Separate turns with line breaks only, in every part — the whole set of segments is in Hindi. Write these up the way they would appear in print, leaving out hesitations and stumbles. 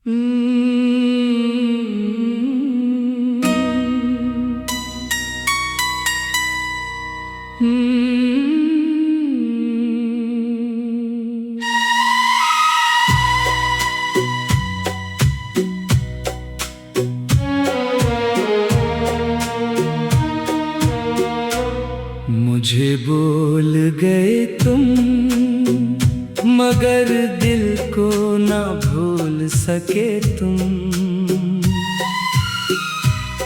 मुझे बोल गए तुम, मगर दिल को ना भूल सके तुम।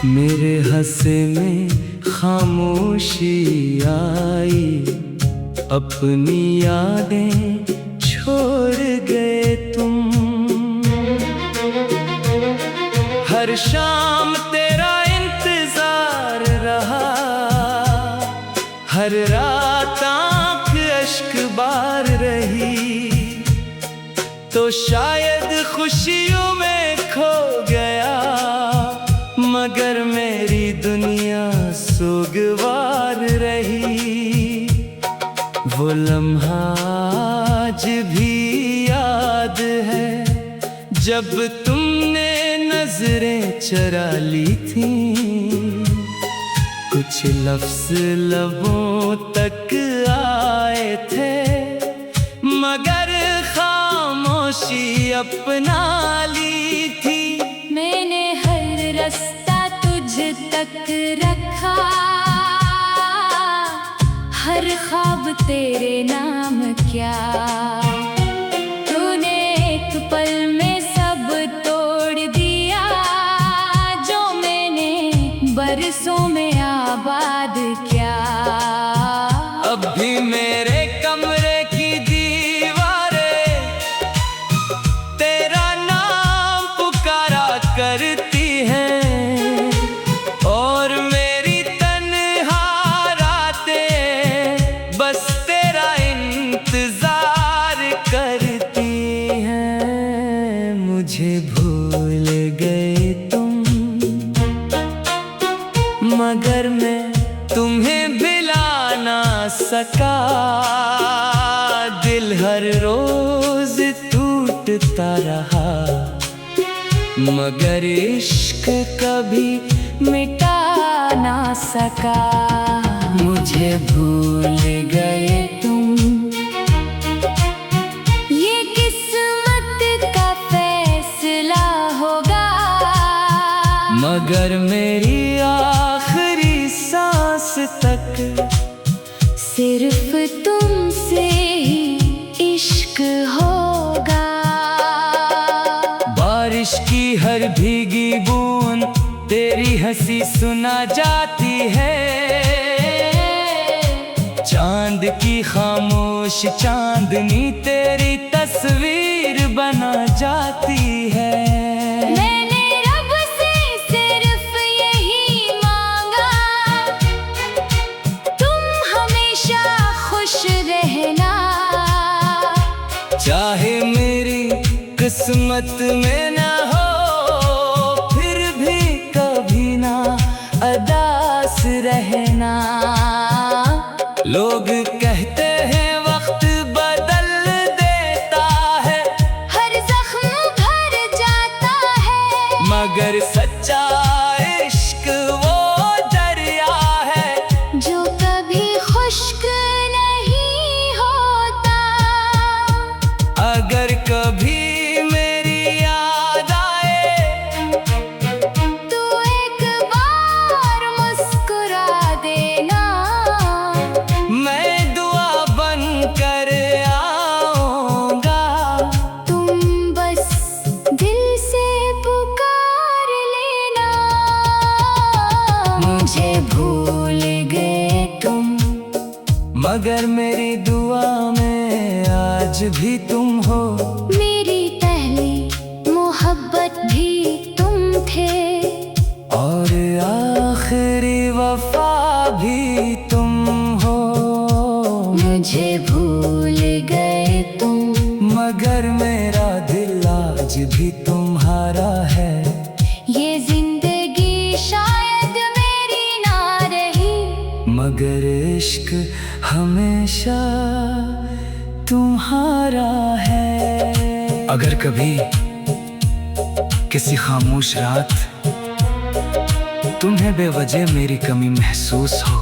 मेरे हंसे में खामोशी आई, अपनी यादें छोड़ गए तुम। हर शाम तेरा इंतजार रहा, हर रात आँख अश्क बार रही, तो शायद खुशियों में खो गया, मगर मेरी दुनिया सोगवार रही। वो लम्हा आज भी याद है, जब तुमने नजरें चरा ली थी। कुछ लफ्ज़ लबों तक आए थे, मगर खामोशी अपना ली थी।
मैंने हर रास्ता तुझ तक रखा, हर ख्वाब तेरे नाम क्या। तूने एक पल में सब तोड़ दिया, जो मैंने बरसों में आबाद क्या।
अब भी मेरे कमरे की दीवारें तेरा नाम पुकारा करती हैं, और मेरी तन्हा रातें बस तेरा इंतजार करती हैं। मुझे भूल गए तुम, मगर मैं तुम्हें भुला ना सका। दिल हर रोज टूटता रहा, मगर इश्क कभी मिटा ना सका। मुझे भूल गए तुम,
ये किस्मत का फैसला होगा,
मगर मेरी आखिरी सांस तक
सिर्फ तुमसे ही इश्क होगा।
बारिश की हर भीगी बूंद तेरी हंसी सुना जाती है, चांद की खामोश चांदनी तेरी तस्वीर बना जाती है।
मैंने रब से सिर्फ यही मांगा, तुम हमेशा खुश रहना।
चाहे मेरी किस्मत में ना हो, फिर भी कभी ना अदास रहना। लोग कहते हैं वक्त बदल देता है,
हर जख्म भर जाता है,
मगर सच्चा इश्क वो दरिया है,
जो कभी खुश्क नहीं होता।
अगर कभी मेरी याद आए,
तू एक बार मुस्कुरा देना।
मैं दुआ बन कर आऊंगा,
तुम बस दिल से पुकार लेना। मुझे भूल गए तुम,
मगर मेरी दुआ में आज भी तुम हो।
मेरी पहली मोहब्बत भी तुम थे,
और आखिरी वफा भी तुम हो।
मुझे भूल गए तुम,
मगर मेरा दिल आज भी तुम्हारा है।
ये जिंदगी शायद मेरी ना रही,
मगर इश्क हमेशा तुम्हारा है। अगर कभी किसी खामोश रात तुम्हें बेवजह मेरी कमी महसूस हो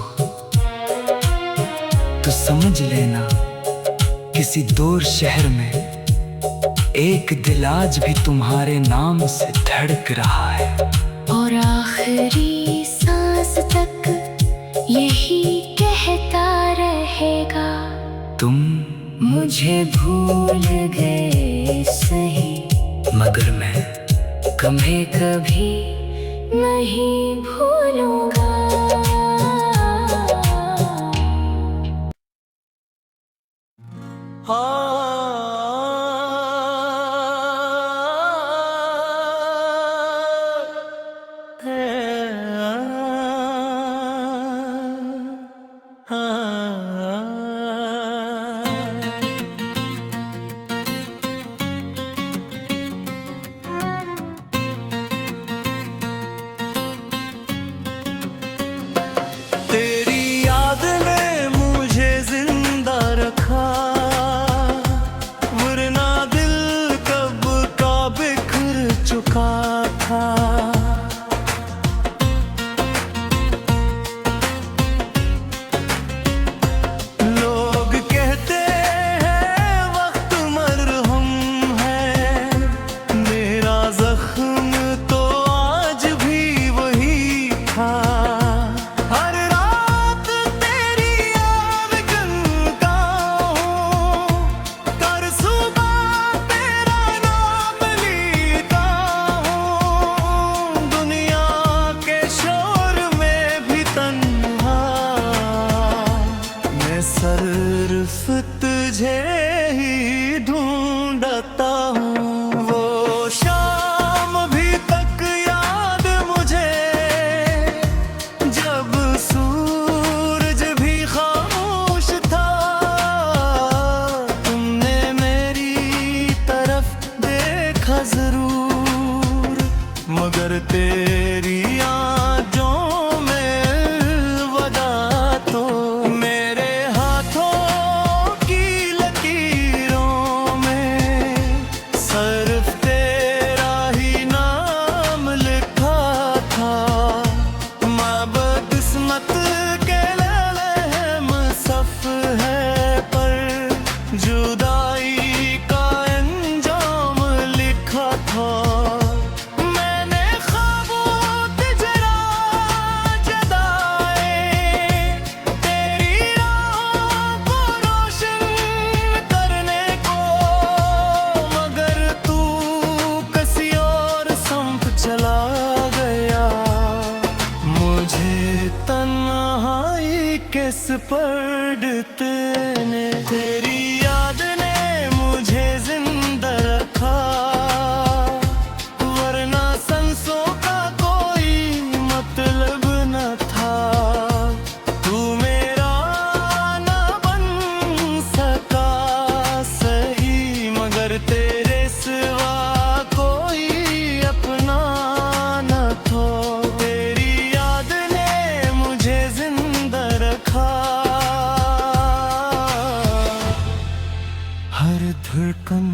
तो समझ लेना किसी दूर शहर में एक दिल आज भी तुम्हारे नाम से धड़क रहा है।
और आखिरी सांस तक यही कहता रहेगा,
तुम
मुझे भूल गए सही,
मगर मैं
तुम्हें कभी नहीं भूलूंगा।
तेरी याद ने मुझे जिंदा रखा, वरना दिल कब का बिखर चुका था। लोग कहते हैं वक्त मरहम है, मेरा जख्म तो आज भी वही था। हर रात तेरी याद गंगा हूँ, कर सुबह तेरा नाम लेता हूँ। दुनिया के शोर में भी तन्हा मैं सिर्फ तुझे ही ढूंढता हूँ। वो शाम भी तक याद मुझे, जब सूरज भी खामोश था। तुमने मेरी तरफ देखा जरूर, मगर तेरी आँखों में वदा तो मेरे हाथों की लकीरों में सिर्फ तेरा ही नाम लिखा था। मैं बदकिस्मत के लम्हे है, पर जुदाई का अंजाम लिखा था। मैंने ख्वाबों के जरा जगाए, तेरी राहों को रोशन करने को, मगर तू किसी और संग चला गया। मुझे तन्हाई के सपर्द तेने, तेरी याद ने मुझे जिंदा रखा, वरना सांसों का कोई मतलब न था। तू मेरा ना बन सका सही, मगर तेरे सिवा कोई अपना न था। तेरी याद ने मुझे जिंदा रखा, हर धड़कन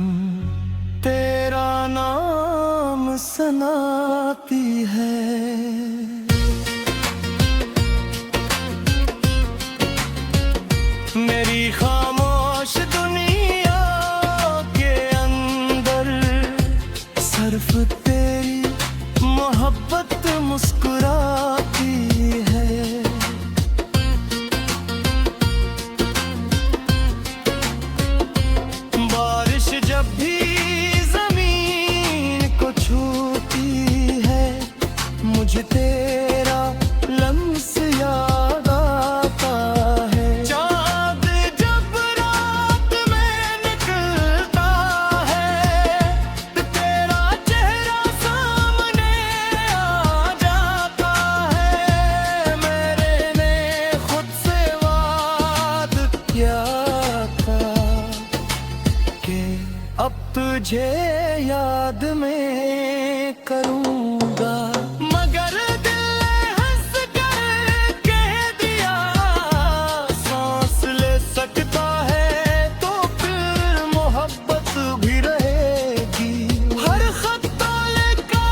तेरा नाम सुनाती है। मेरी खामोश दुनिया के अंदर सिर्फ तेरी मोहब्बत मुस्कुराती है। बारिश जब भी जमीन को छूती है, मुझे तेरा लम्स याद आता है। चाँद जब रात में निकलता है, तो तेरा चेहरा सामने आ जाता है। मेरे ने खुद से वाद किया था कि अब तुझे याद में करूँगा, मगर दिल ने हंस कर कह दिया, सांस ले सकता है तो फिर मोहब्बत भी रहेगी। हर खत लिखा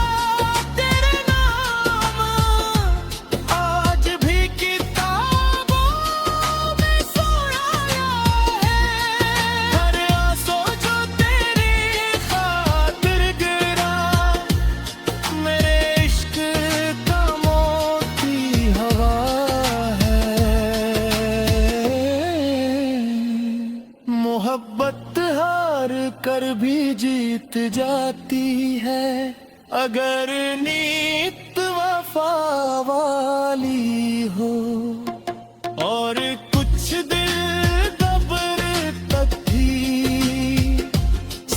जाती है अगर नीत वफा वाली हो। और कुछ दिल कब्र तक भी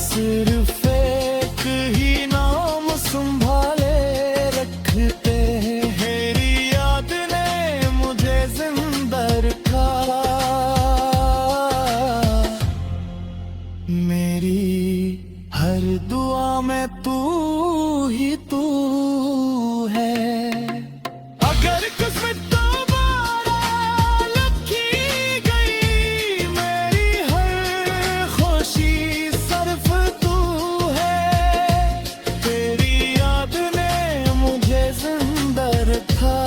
सिर्फ एक ही नाम संभाले रखते हैं। मेरी याद ने मुझे जिंदा रखा, मेरी हर दुआ में तू ही तू है। अगर किस्मत दोबारा लिखी गई, मेरी हर खुशी सिर्फ तू है। तेरी याद ने मुझे जिंदा रखा,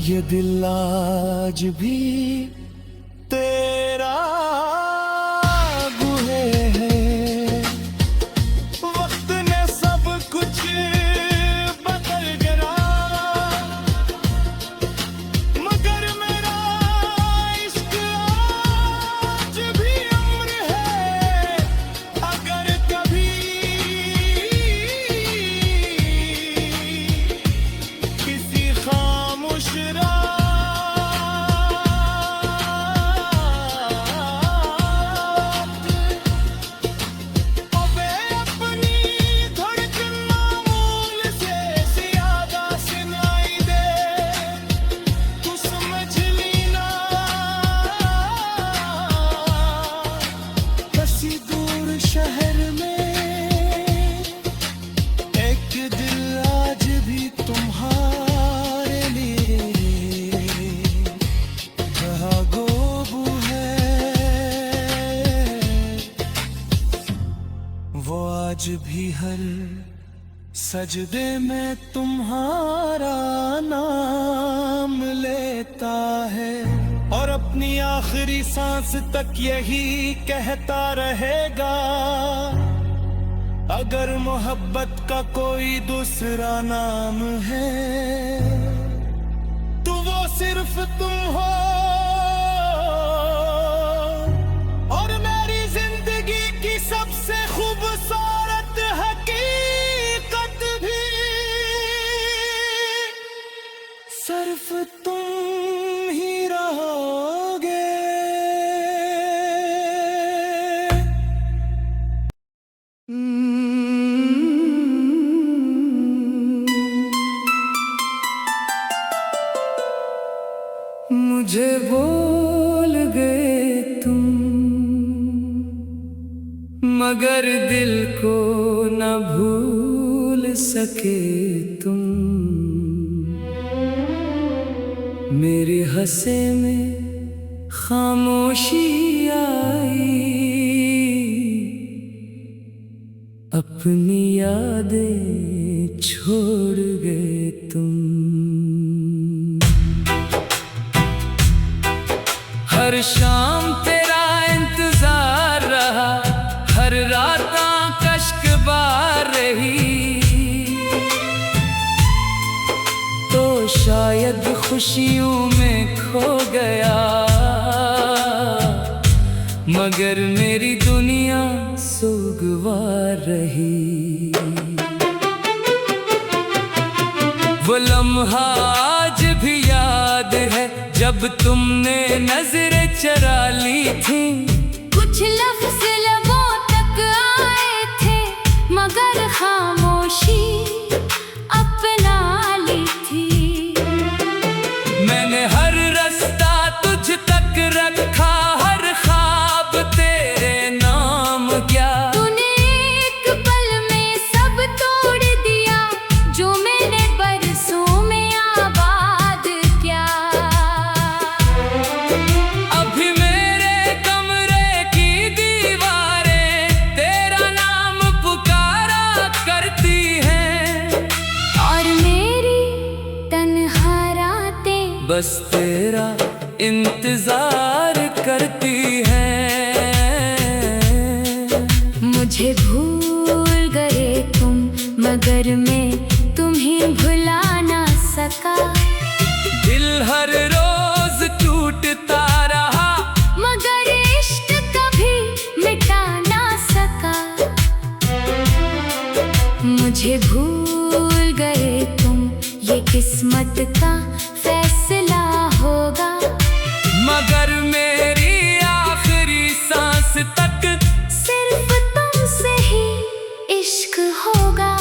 ये दिल आज भी तेरा गुहे है। वक्त ने सब कुछ बदल गिरा, मगर मेरा इश्क आज भी अमर है। अगर कभी किसी खामोश शहर में एक दिल आज भी तुम्हारे लिए कहाँ गोबू है। वो आज भी हर सजदे में तुम्हारा नाम लेता है, और अपनी आखिरी सांस तक यही कहता रहेगा। अगर मोहब्बत का कोई दूसरा नाम है तो वो सिर्फ तुम हो। और मेरी जिंदगी की सबसे खूबसूरत हकीकत भी सिर्फ तुम ही रहोगे।
मुझे बोल गए तुम, मगर दिल को न भूल सके तुम। मेरे हंसे में खामोशी आई, अपनी यादें छोड़ गए तुम। हर शाम तेरा इंतजार रहा, हर रात कश्क बार रही, तो शायद खुशियों में खो गया। मगर मेरी दुनिया सोगवार रही। वो लम्हा आज भी याद है जब तुमने नजरें चरा ली थी।
कुछ लफ्ज़ लबों तक आए थे, मगर खामोशी अपना ली थी।
मैंने हर रास्ता तुझ तक रखा, हर ख्वाब तेरे नाम क्या।
तूने एक पल में सब तोड़ दिया, जो मैंने बरसों में आबाद किया।
अभी मेरे कमरे की दीवारें तेरा नाम पुकारा करती हैं,
और मेरी तन्हा रातें
बस तेरा इंतजार करती हैं।
मुझे भूल गए तुम, मगर मैं तुम्हें भुला ना सका।
दिल हर रोज टूटता रहा,
मगर इश्क कभी मिटा ना मुझे भूल गए तुम, ये किस्मत का फैसला होगा।
मगर मेरी आखिरी सांस तक
सिर्फ तुमसे ही इश्क होगा।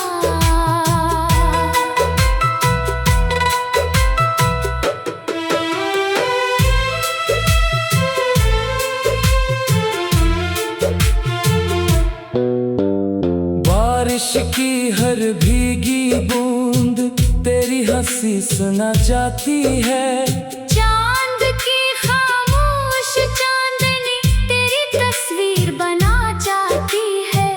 बारिश की हर भीगी बूंद तेरी हंसी सुना जाती है।
चांद की खामोश चांदनी तेरी तस्वीर बना जाती है।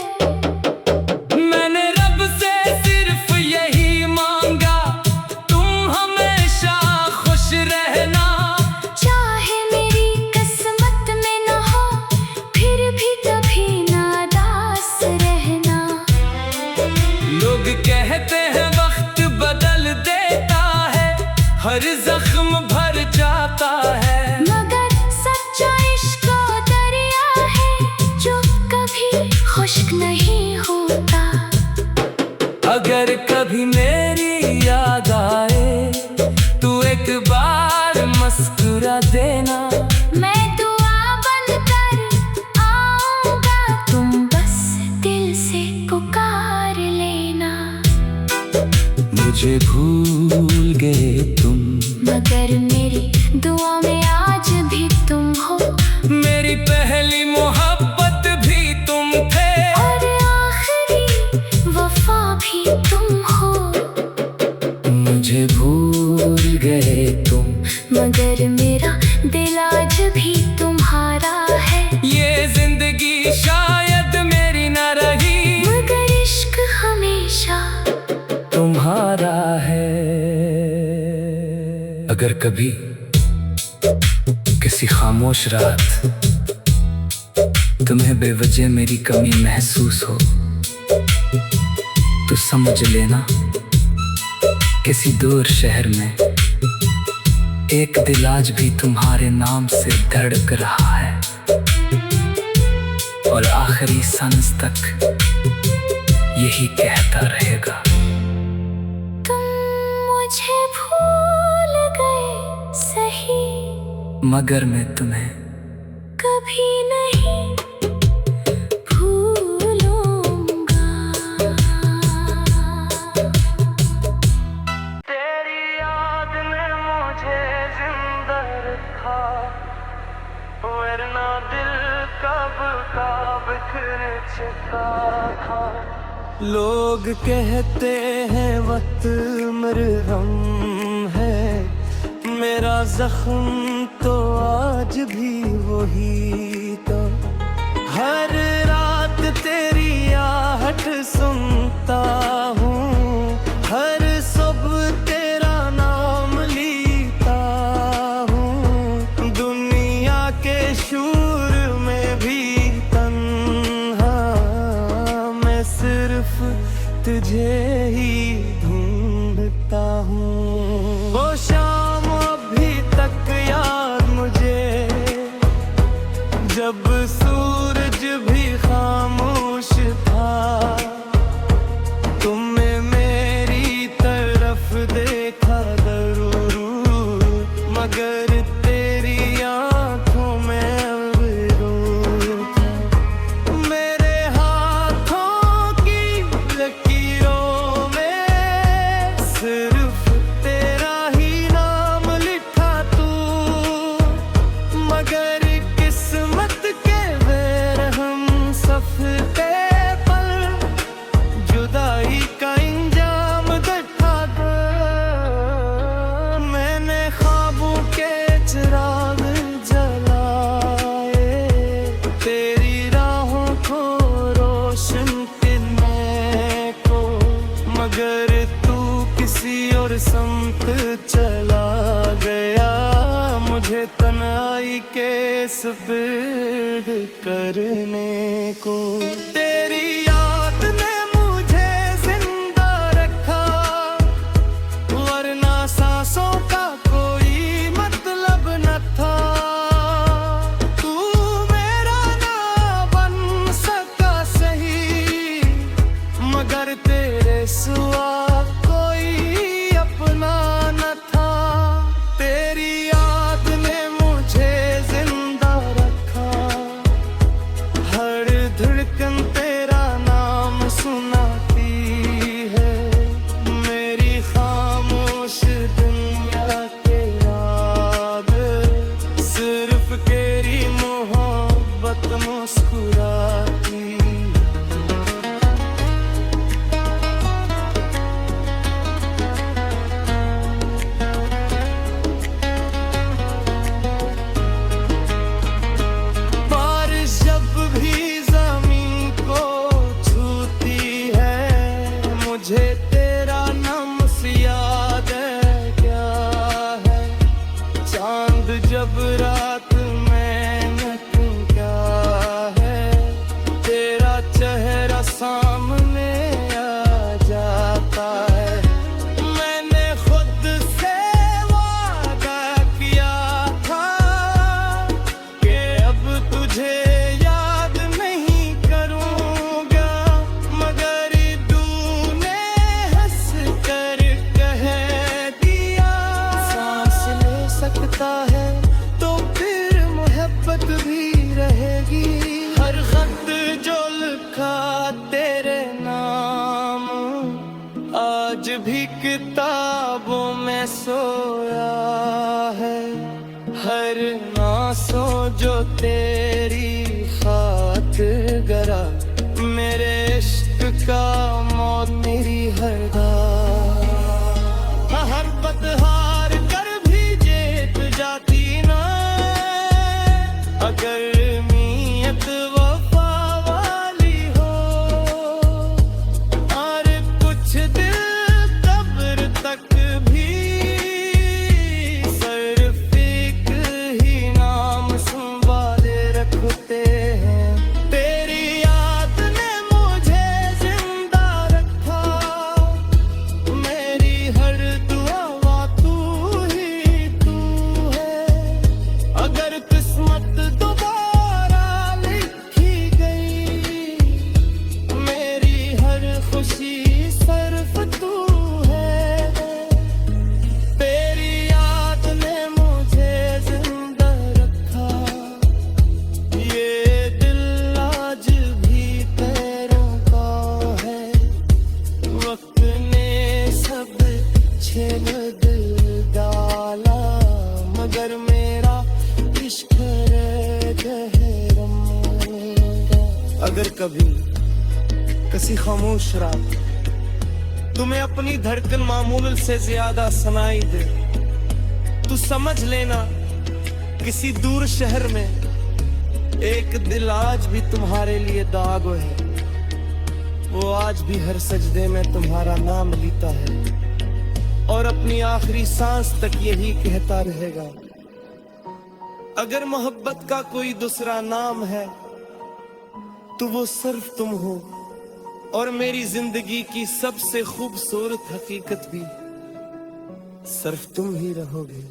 मैंने रब से सिर्फ यही मांगा, तुम हमेशा खुश रहना।
चाहे मेरी किस्मत में न हो, फिर भी कभी नादास रहना।
लोग कहते हैं वक्त बदल देता है, हर जख्म भर जाता है।
मगर सच्चा इश्क दरिया है जो कभी खुश्क नहीं होता।
अगर कभी मेरी याद आए तू एक बार मुस्कुरा देना।
मैं दुआ बनकर आऊंगा, तुम बस दिल से पुकार लेना।
मुझे भूल गए तुम,
मगर मेरी दुआ में आज भी तुम हो।
मेरी पहली मोहब्बत भी तुम थे,
और आखिरी वफा भी तुम हो।
मुझे भूल गए तुम,
मगर मेरा दिल आज भी तुम्हारा है।
ये जिंदगी शायद मेरी न रही,
मगर इश्क हमेशा
तुम्हारा है। अगर कभी किसी खामोश रात तुम्हें बेवजह मेरी कमी महसूस हो तो समझ लेना, किसी दूर शहर में एक दिल आज भी तुम्हारे नाम से धड़क रहा है। और आखिरी सांस तक यही कहता रहेगा।
तुम मुझे भूल गए सही,
मगर मैं तुम्हें
कभी नहीं भूलूंगा।
तेरी याद ने मुझे जिंदा रखा, वरना दिल कब का बिखर चुका था। लोग कहते हैं वक्त मरहम है, मेरा जख्म तो आज भी वही था। हर रात तेरी आहट सुनता हूँ, हर सुबह तेरा नाम लेता हूँ। दुनिया के शूर में भी तन्हा मैं सिर्फ तुझे ही ढूंढता हूँ। वो शाम अभी तक याद मुझे, जब सूरज भी खामोश था। तुमने मेरी तरफ देखा जरूर, मगर तेरी आंखों में अबरूर था। मेरे हाथों की लकीरों में सिर्फ तेरा ही नाम लिखा तू, मगर किस्मत के बेरहम सफते पर जुदाई का इंजाम देखा था। मैंने ख्वाबों के चिराग जलाए, तेरी राहों को रोशन करने को, मगर तू किसी और समत चला गया। मुझे तन्हाई के सुपुर्द करने को। तेरी याद ने मुझे जिंदा रखा, वरना सांसों का कोई मतलब न था। तू मेरा ना बन सका सही, मगर तेरे सामने आ जाता है। मैंने खुद से वादा किया था कि अब तुझे याद नहीं करूंगा, मगर तूने हंस कर कह दिया सांस ले सकता है तो फिर मोहब्बत भी रहेगी। हर खत जो लिखा तेरे नाम आज भी किताबों में सोया है। हर नासों जो तेरी खातिर गरा, मेरे इश्क का मौत मेरी हर हर बदहार कर भी जीत जाती ना, अगर नीयत वफा वाली हो। और कुछ दिल कब्र तक भी सिर्फ एक ही नाम संभाले रखते हैं। तेरी याद ने मुझे जिंदा रखा, मेरी हर दुआ तू ही तू है। अगर किस्मत दोबारा लिखी गई, मेरी हर खुशी सिर्फ तू है। तेरी याद ने मुझे जिंदा रखा, ये दिल आज भी तेरों का है। वक्त ने सब छेड़ दिल डाला, मगर मेरा इश्क अगर कभी किसी खामोश रात तुम्हें अपनी धड़कन मामूल से ज्यादा सुनाई दे, तो समझ लेना किसी दूर शहर में एक दिल आज भी तुम्हारे लिए दाग है। वो आज भी हर सजदे में तुम्हारा नाम लेता है और अपनी आखिरी सांस तक यही कहता रहेगा। अगर मोहब्बत का कोई दूसरा नाम है तो वो सिर्फ तुम हो, और मेरी जिंदगी की सबसे खूबसूरत हकीकत भी सिर्फ तुम ही रहोगे।